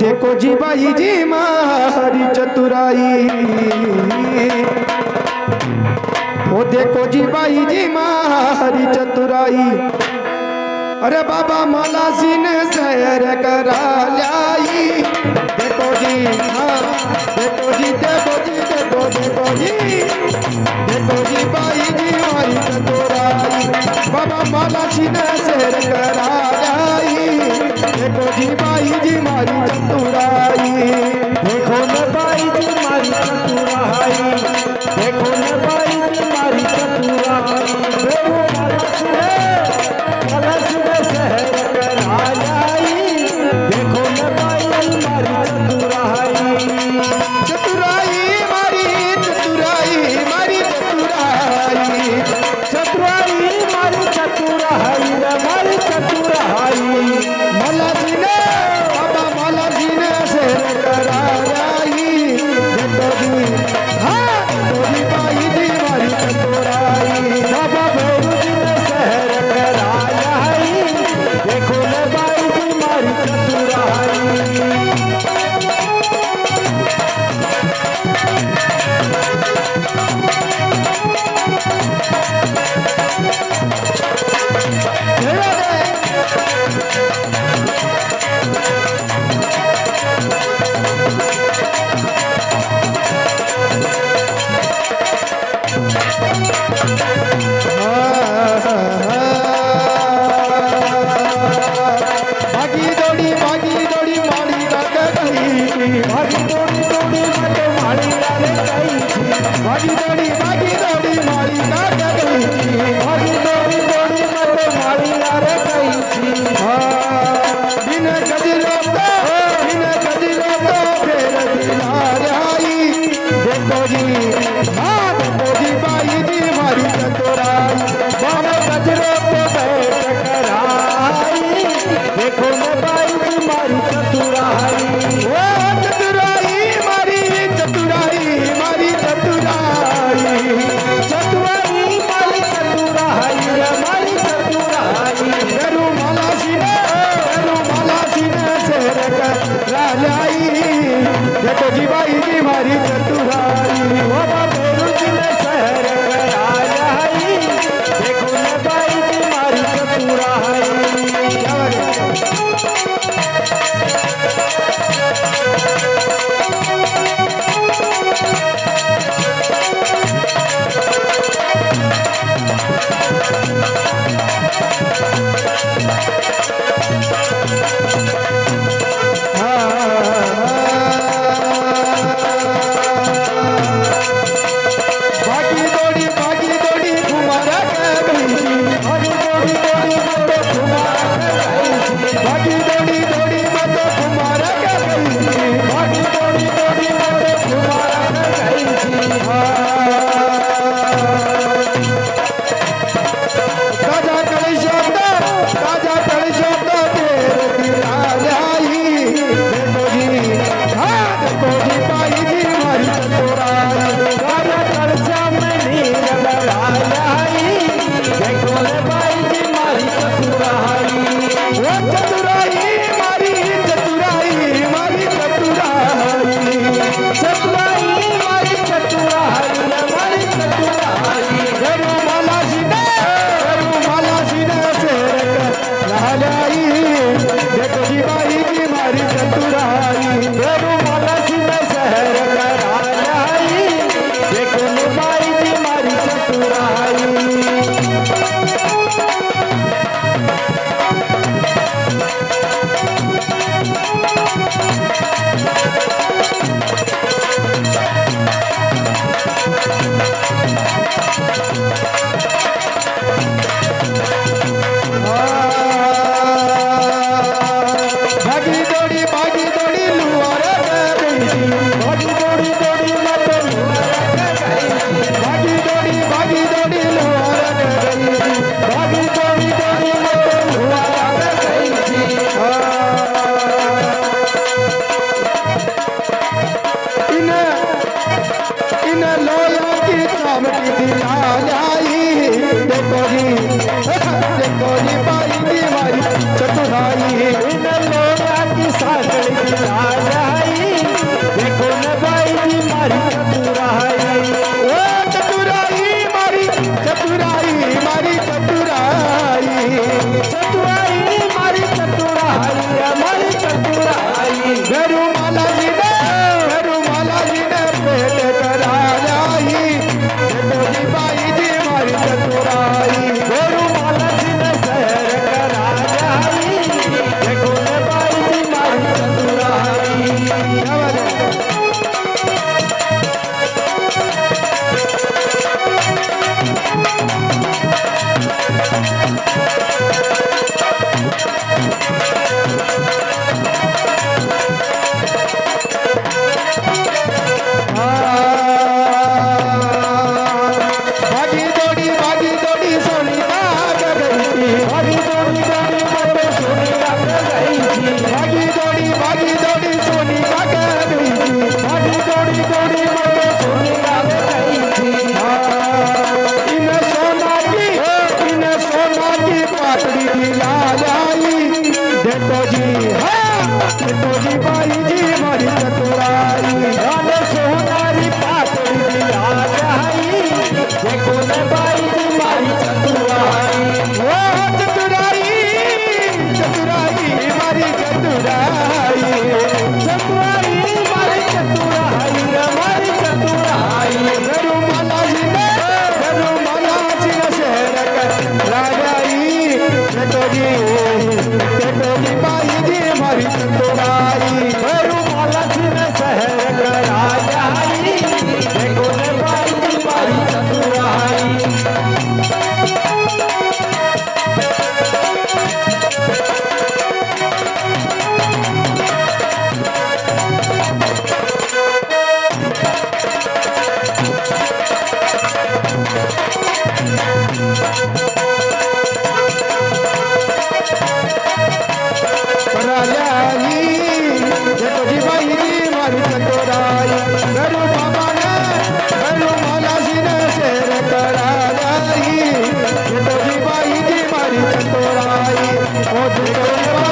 देखो जी बाई जी मारी चतुराई, वो देखो जी बाई जी मारी चतुराई। अरे बाबा माला जी ने शहर करा लाई। देखो जी हाँ देखो जी देखो जी देखो देखो जी देखो जी बाई जी मारी चतुराई। बाबा माला जी ने शहर करा लाई। देखो जी बाई जी मारी चतुराई। देखो न बाई जी मारी चतुराई, देखो न बाई जी मारी चतुराई। कलश में शहर करा लाई। देखो न बाई जी मारी चतुराई। चतुराई मारी चतुराई मारी चतुराई। चतुराई मारी चतुराई रे मारी चतुराई। माला जी ने बाबा माला जी ने शहर करा लाई। देखो जी हाँ देखो जी बाई जी मारी चतुराई। बाबा भैरू जी ने शहर करा लाई। देखो न बाई जी मारी चतुराई। भागी दौड़ी माली राग गई। भागी दौड़ी दौड़ी मत मारी रे गई थी। भागी दौड़ी माली राग गई। भागी दौड़ी दौड़ी मत मारी रे गई थी। बिन गजरो तो फेर दिलाई। देखो जी हाँ देखो जी बाई जी मारी चतुराई। बाबा गजरे पे बैठ कर आई। देखो न बाई जी मारी चतुराई। ओ चतुराई मारी चतुराई मारी चतुराई। चतुराई मारी चतुराई रे मारी चतुराई। फेरू माला सीने शेर करा लाई। देखो जी बाई जी मारी चतुराई। बाबा भैरू जी ने शहर करा लाई। देखो न बाई जी मारी चतुराई। भागी दौड़ी कुमारा गई। भागी दौड़ी दौड़ी मत घुमारा गई थी। भागी दौड़ी मत कुमारा गई। भागी दौड़ी दौड़ी मत घुमारा गई थी। ताजा कल शब्द तेरे दिला लाई। देखो जी हाँ देखो जी बाई जी मारी चतुराई। राजा कलशा में नीर लगाई। देखो न बाई जी मारी चतुराई। वो चतुराई मारी चतुराई मारी चतुराई। चतुराई मारी चतुराई रे मारी चतुराई। फेरू माला सीने शेर करा लाई। देखो जी बाई जी मारी चतुराई। फेरू माला जी ने शहर करा लाई। देखो न बाई जी मारी चतुराई। देखो जी हाँ देखो जी बाई जी मारी चतुराई राने सोनारी पातड़ी दिया जाई देखो ले बाई जी मारी चतुराई ओ चतुराई चतुराई मारी चतुराई चतुराई मारी चतुराई रे मारी चतुराई गरुमाला जी ने शहर कर राजाई देखो जी बाई जी मारी चतुराई माला जी ने शहर करा जाई देखो ले बाई जी मारी चतुराई राजाई देखो जी बाई जी मारी चतुराई गरु बाबा ने गरु माला जी ने शेर करा जाई देखो जी बाई जी मारी चतुराई ओ देखो